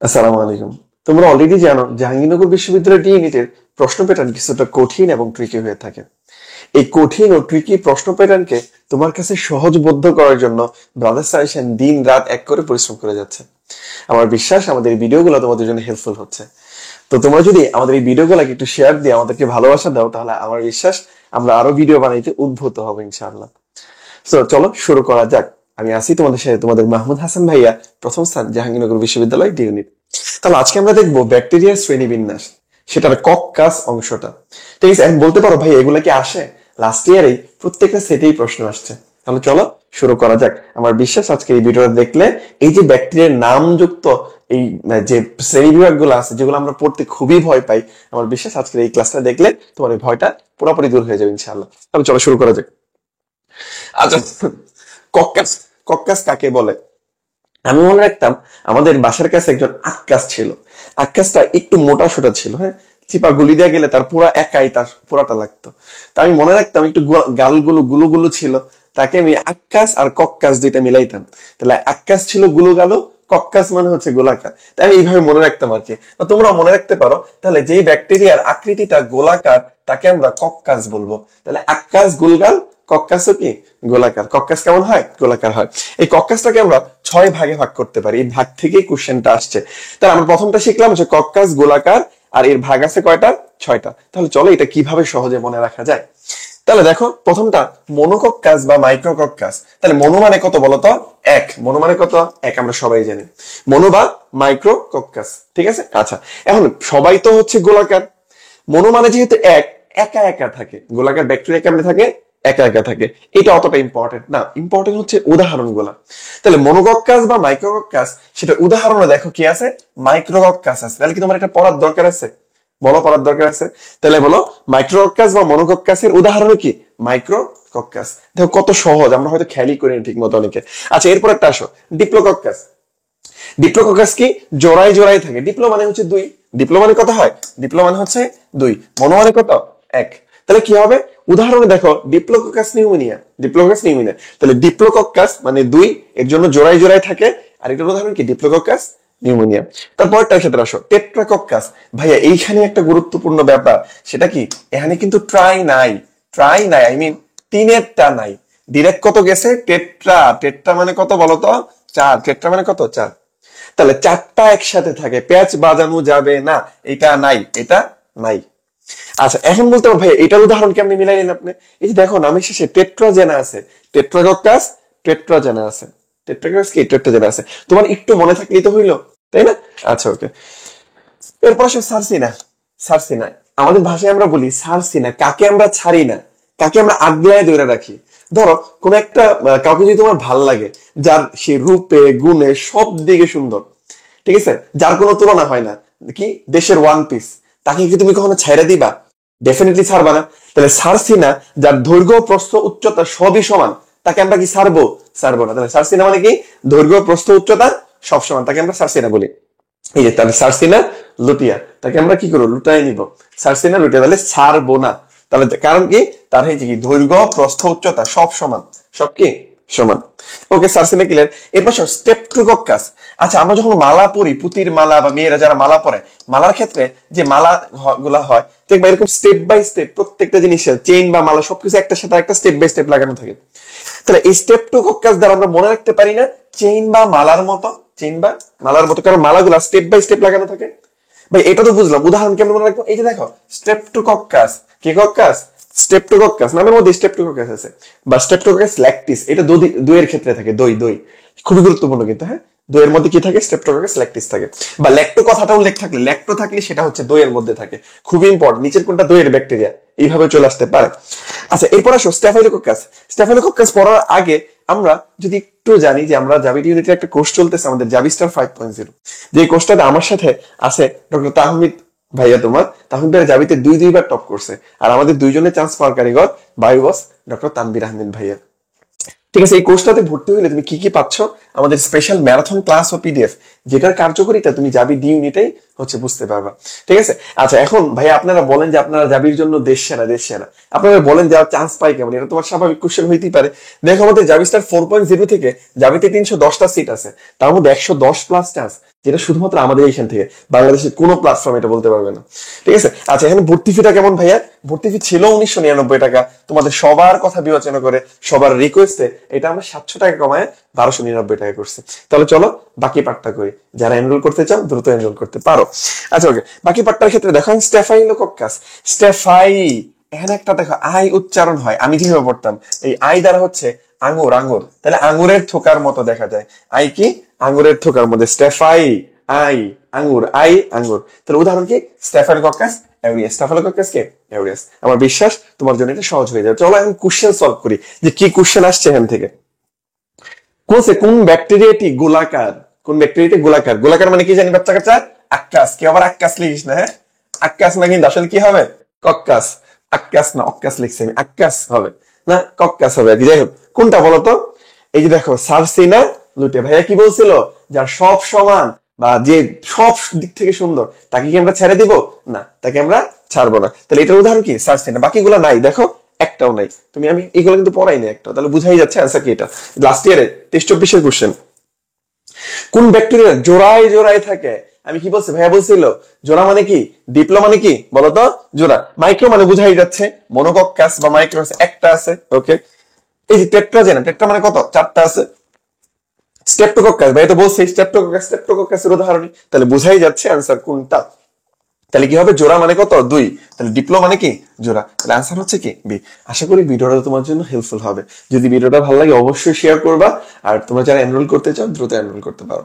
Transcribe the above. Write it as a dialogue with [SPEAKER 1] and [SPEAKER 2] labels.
[SPEAKER 1] আসসালামু আলাইকুম। তোমরা অলরেডি জানো জাহাঙ্গীরনগর বিশ্ববিদ্যালয় ইউনিটের প্রশ্ন প্যাটার্ন কিছুটা কঠিন এবং ট্রিকি হয়ে থাকে। এই কঠিন ও ট্রিকি প্রশ্ন প্যাটার্নকে তোমার কাছে সহজবোধ্য করার জন্য ব্রাদার সাজেশন দিন রাত এক করে পরিশ্রম করে যাচ্ছে। আমার বিশ্বাস আমাদের এই ভিডিওগুলো তোমাদের জন্য হেল্পফুল হচ্ছে। তো তোমরা যদি আমাদের এই ভিডিওগুলোকে একটু শেয়ার দিয়ে আমাদেরকে ভালোবাসা দাও, তাহলে আমার বিশ্বাস আমরা আরো ভিডিও বানাইতে উদ্বুদ্ধ হবো ইনশাআল্লাহ। তো চলো শুরু করা যাক। আমি আছি তোমাদের সাথে, তোমাদের মাহমুদ হাসান ভাইয়া, প্রথম স্থান জাহাঙ্গীরনগর বিশ্ববিদ্যালয় ডি ইউনিট। তাহলে আজকে আমরা দেখবো ব্যাকটেরিয়ার শ্রেণীবিন্যাস, সেটার কক্কাস অংশটা। ঠিক আছে, এখন বলতে পারো ভাই এগুলা কি আসে? লাস্ট ইয়ারেই প্রত্যেকটা সেটেই প্রশ্ন আসছে। তাহলে চলো শুরু করা যাক। আমার বিশ্বাস আজকে এই ভিডিওটা দেখলে এই যে ব্যাকটেরিয়ার নামযুক্ত এই যে শ্রেণী বিভাগ গুলো আছে, যেগুলো আমরা পড়তে খুবই ভয় পাই, আমার বিশ্বাস আজকের এই ক্লাসটা দেখলে তোমার এই ভয়টা পুরোপুরি দূর হয়ে যাবে ইনশাআল্লাহ। তাহলে চলো শুরু করা যাক। আচ্ছা, কক্কাস কক্কাস কাকে বলে? আমি মনে রাখতাম আমাদের বাসার কাছে একজন আক্কাস ছিল। আক্কাসটা একটু মোটা সোটা ছিল, হ্যাঁ, চিপা গুলি দিয়ে গেলে তার পুরা একাই তার পুরাটা লাগতো। তা আমি মনে রাখতাম একটু গালগুলো গুলো গুলো ছিল, তাকে আমি আক্কাস আর কক্কাস দুইটা মিলাইতাম। তাহলে আক্কাস ছিল গুলো গালো, কক্কাস মানে হচ্ছে গোলাকার। তাই আমি এইভাবে মনে রাখতাম আর কি। তোমরা মনে রাখতে পারো। তাহলে যেই ব্যাকটেরিয়ার আকৃতিটা গোলাকার তাকে আমরা কক্কাস বলবো। তাহলে আক্কাস গুলগাল, কক্কাসও কি গোলাকার। কক্কাস কেমন হয়? গোলাকার হয়। এই কক্কাসটাকে আমরা 6 ভাগে ভাগ করতে পারি। এই ভাগ থেকেই কোশ্চেনটা আসছে। তাহলে আমরা প্রথমটা শিখলাম হচ্ছে কক্কাস গোলাকার, আর এর ভাগ আছে কয়টা? 6টা। তাহলে চলো এটা কিভাবে সহজে মনে রাখা যায়। তাহলে দেখো প্রথমটা মনোকক্কাস বা মাইক্রোকক্কাস। তাহলে মনো মানে কত বলতো? এক। মনো মানে কত? এক, আমরা সবাই জানি। মনো বা মাইক্রোকক্কাস, ঠিক আছে। আচ্ছা, এখন সবাই তো হচ্ছে গোলাকার। মনো মানে যেহেতু এক, একা একা থাকে। গোলাকার ব্যাকটেরিয়া কেমনে থাকে? একা একা থাকে। এটা অতটা ইম্পর্টেন্ট না, ইম্পর্টেন্ট হচ্ছে উদাহরণগুলা। তাহলে মনোকক্কাস বা মাইক্রোকক্কাস, সেটা উদাহরণে দেখো কি আছে? মাইক্রোকক্কাস আছে। তাহলে কি তোমার এটা পড়ার দরকার আছে? বলো, পড়ার দরকার আছে। তাহলে বলো মাইক্রোকক্কাস বা মনোকক্কাসের উদাহরণ কি? মাইক্রোকক্কাস। দেখো কত সহজ, আমরা হয়তো খেয়ালই করিনি ঠিক মতো অনেকে। আচ্ছা, এরপর একটা আসো, ডিপ্লোকক্কাস। ডিপ্লোকক্কাস কি? জোড়ায় জোড়ায় থাকে। ডিপ্লো মানে হচ্ছে দুই। ডিপ্লো মানে কত হয়? ডিপ্লো মানে হচ্ছে দুই। মনো মানে কত? এক। তাহলে কি হবে? উদাহরণে দেখো ডিপ্লোকক্কাস নিউমোনিয়া, ডিপ্লোকক্কাস নিউমোনিয়া। তাহলে ডিপ্লোকক্কাস মানে দুই, এর জন্য জোড়ায় জোড়ায় থাকে। আর এটার উদাহরণ কি? Diplococcus pneumonia. তারপরটার ক্ষেত্রে আসো, টেট্রাকক্কাস। ভাইয়া এইখানে একটা গুরুত্বপূর্ণ ব্যাপার, সেটা কি? এখানে কিন্তু ট্রাই নাই। ট্রাই নাই, আই মিন তিনেরটা নাই। ডিরেক্ট কত গেছে? টেট্রা। টেট্রা মানে কত বলতো? চার। টেট্রা মানে কত? চার। তাহলে চারটা একসাথে থাকে, প্যাচ বাজানো যাবে না। এটা নাই, এটা নাই। আচ্ছা, এখন বলতে পারো ভাই এটার উদাহরণ কেমনি মিলাইলেন আপনি? এই যে দেখো নামের শেষে টেট্রাজেনা আছে, টেট্রাকক্কাস টেট্রাজেনা আছে। টেট্রাকক্কাস কি? টেট্রাজেনা আছে। তোমার একটু মনে থাকলেই তো হইলো, তাই না? আচ্ছা, ওকে। এরপর আসো সার্সিনা। সার্সিনা, আমাদের ভাষায় আমরা বলি সার্সিনা। কাকে আমরা ছাড়ি না, কাকে আমরা আগলায় ধরে রাখি। ধরো কোন একটা কাউকে যদি তোমার ভাল লাগে, যার সে রূপে গুণে সব দিকে সুন্দর, ঠিক আছে, যার কোনো তুলনা হয় না, কি দেশের ওয়ান পিস, তাকে কি তুমি কখনো ছেড়ে দিবা? ডেফিনেটলি ছাড়বা না। তাহলে সার্সিনা, যার দৈর্ঘ্য প্রস্থ উচ্চতা সবই সমান, তাকে আমরা কি ছাড়বো? ছাড়বো না। তাহলে সার্সিনা মানে কি? দৈর্ঘ্য প্রস্থ উচ্চতা সব সমান, তাকে আমরা সার্সিনা বলি। এই যে তাহলে সার্সিনা লুটিয়া, তাকে আমরা কি করবো? লুটাই নিব। সার্সিনা লুটিয়া, তাহলে ছাড়বো না। তাহলে কারণ কি? তার হয়েছে কি? দৈর্ঘ্য প্রস্থ উচ্চতা সব সমান। সব কি? সমান। ওকে, সার্সিনা ক্লিয়ার। এরপর স্টেপট্রোকক্কাস। আচ্ছা, আমরা যখন মালা পরি, পুতির মালা বা মেয়েরা যারা মালা পরে, মালার ক্ষেত্রে যে মালা গুলা হয়, দেখবা এরকম স্টেপ বাই স্টেপ প্রত্যেকটা জিনিসের চেইন বা মালা সবকিছু একটা সাথে একটা স্টেপ বাই স্টেপ লাগানো থাকে। তাহলে এই স্টেপটোকক্কাস দ্বারা আমরা মনে রাখতে পারি না চেইন বা মালার মতো? চেইন বা মালার মতো, কারণ মালাগুলা স্টেপ বাই স্টেপ লাগানো থাকে। ভাই এটা তো বুঝলাম, উদাহরণ কেমন মনে রাখবো? এই যে দেখো স্টেপটোকক্কাস। কি কক্কাস? স্টেপটোকক্কাস। নামের মধ্যে স্টেপটোকক্কাস আছে। বা স্টেপটোকক্কাস ল্যাকটিস, এটা দইয়ের ক্ষেত্রে থাকে। দই দই খুবই গুরুত্বপূর্ণ কিন্তু, হ্যাঁ। দইয়ের মধ্যে কি থাকে? স্টেপটোকক্কাস ল্যাকটিস থাকে। বা ল্যাক্টো কথাটা উল্লেখ থাকলে, ল্যাক্টো থাকলে সেটা হচ্ছে দইয়ের মধ্যে থাকে। খুবই ইম্পর্টেন্ট, নিচের কোনটা? দইয়ের ব্যাকটেরিয়া। এইভাবে চলে আসতে পারে। আচ্ছা, এরপর আসো স্টেফাইলোকক্কাস। স্টেফাইলোকক্কাস পড়ার আগে আমরা যদি একটু জানি যে আমরা জাবি ইউনিটের একটা কোর্স চলতেছে আমাদের জাবিস্টার 5.0, যে কোর্সটাতে আমার সাথে আছে ডক্টর তাহমিদ ভাইয়া। তোমার তাহমিদ ভাইয়া জাবিতে দুইবার টপ করছে। আর আমাদের দুইজনের চান্স পাওয়ার কারিগর বায়ু বস ডক্টর তানবির আহমেদ ভাইয়া। ঠিক আছে, এই কোর্সটাতে ভর্তি হলে তুমি কি কি পাচ্ছ আমাদের স্পেশাল ম্যারাথন ক্লাস ও পিডিএফ, যেটার কার্যকারিতা তুমি জাবি ডি ইউনিটেই হচ্ছে বুঝতে পারবা। ঠিক আছে, আচ্ছা এখন ভাই আপনারা বলেন যে আপনারা জাবির জন্য দেশ সেরা, আপনারা বলেন যে চান্স পাই কেমন, এটা তোমার স্বাভাবিক কোশ্চেন হইতেই পারে। দেখো আমাদের জাবি স্টার 4.0 থেকে জাবিতে 310টা সিট আছে, তার মধ্যে 110 প্লাস চান্স, যেটা শুধুমাত্র আমাদের এইখান থেকে, বাংলাদেশের কোনো প্ল্যাটফর্ম এটা বলতে পারবে না। ঠিক আছে, আচ্ছা এখানে ভর্তি ফিটা কেমন ভাইয়া? ভর্তি ফি ছিল 1999 টাকা, তোমাদের সবার কথা বিবেচনা করে সবার রিকোয়েস্টে এটা আমরা 700 টাকা কমায় 1299 টাকা করছি। তাহলে চলো বাকি পার্টটা করি, যারা এনরোল করতে চাও দ্রুত এনরোল করতে পারো। আচ্ছা ওকে, বাকি পার্টটার ক্ষেত্রে দেখো স্টেফাইলোকক্কাস, স্টেফাই, এখানে একটা দেখো আই উচ্চারণ হয়, আমি যেভাবে পড়তাম এই আই দ্বারা হচ্ছে আঙ্গুর, তাহলে আঙ্গুরের থোকার মতো দেখা যায়, আই কি আঙ্গুরের থোকার মধ্যে, স্টেফাই আই আঙ্গুর, আই আঙ্গুর, তাহলে উদাহরণ কি স্টেফাইলোকক্কাস অ্যাউরিয়াস, স্টেফাইলোকক্কাস কে অ্যাউরিয়াস। আমার বিশ্বাস তোমার জন্য এটা সহজ হয়ে যাবে। চলো এখন কোশ্চেন সলভ করি যে কি কোশ্চেন আসছে এখান থেকে। কোন ব্যাকটেরিয়াটি গোলাকার, কোন ব্যাকটেরিয়াটি গোলাকার, গোলাকার মানে কি জানি বাচ্চা কাচ্চা? আক্কাস, কে আবার আক্কাস লিখিস না, হ্যাঁ আক্কাস না, কিন্তু আসলে কি হবে কক্কাস, আক্কাস না অক্কাস লিখছি আমি, আক্কাস হবে না কক্কাস হবে। যাই হোক কোনটা বলতো? এই যে দেখো সার্সিনা লুটে, ভাইয়া কি বলছিল, যার সব সমান বা যে সব দিক থেকে সুন্দর তাকে কি আমরা ছেড়ে দিব? না, তাকে আমরা ছাড়বো না। তাহলে এটার উদাহরণ কি সার্সিনা, বাকিগুলো নাই, দেখো একটাও নাই। তুমি আমি এগুলো কিন্তু পড়াই না একটা, তাহলে বুঝাই যাচ্ছে অ্যান্সার কি এটা। লাস্ট ইয়ারে 23-24 কোশ্চেন। কোন ব্যাকটেরিয়া জোড়ায় থাকে? আমি কি বলছি ভাইয়া বলছিল জোড়া মানে কি, ডিপ্লো মানে কি বলতো জোড়া, মাইক্রো মানে বুঝাই যাচ্ছে মনোকক্কাস বা মাইক্রো একটা আছে। ওকে, এই যে টেট্রা মানে কত? 4টা আছে। স্ট্রেপ্টোকক্কাস ভাই তো বলছি স্ট্রেপ্টোকক্কাসের উদাহরণ, তাহলে বুঝাই যাচ্ছে অ্যান্সার কোনটা। তাহলে কি হবে, জোড়া মানে কত? 2, তাহলে ডিপ্লো মানে কি জোড়া, তাহলে আনসার হচ্ছে কি বি। আশা করি ভিডিওটা তোমার জন্য হেল্পফুল হবে। যদি ভিডিওটা ভালো লাগে অবশ্যই শেয়ার করবা, আর তোমরা যারা এনরোল করতে চাও দ্রুত এনরোল করতে পারো।